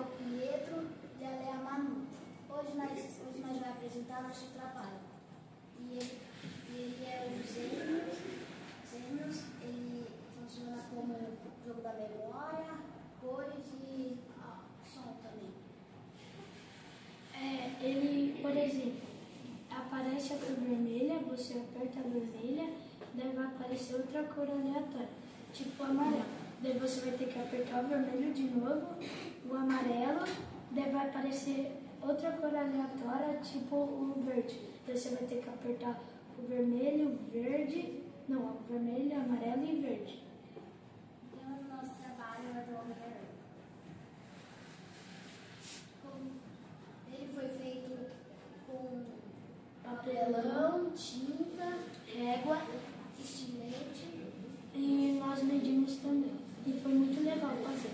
o Pietro e a Lé a Manu. Hoje nós vamos apresentar nosso trabalho. E ele é o Zênios, ele funciona como jogo da memória, cores e som também. Ele, por exemplo, aparece a cor vermelha, você aperta a vermelha, daí vai aparecer outra cor aleatória, tipo o amarelo. Daí você vai ter que apertar o vermelho de novo, o amarelo, daí vai aparecer outra cor aleatória, tipo o verde. Daí você vai ter que apertar o vermelho, o vermelho, amarelo e verde. Então, o nosso trabalho é do Homem-Aranha. Ele foi feito com papelão, tinta, régua, estilete. E nós medimos também. E foi muito legal fazer.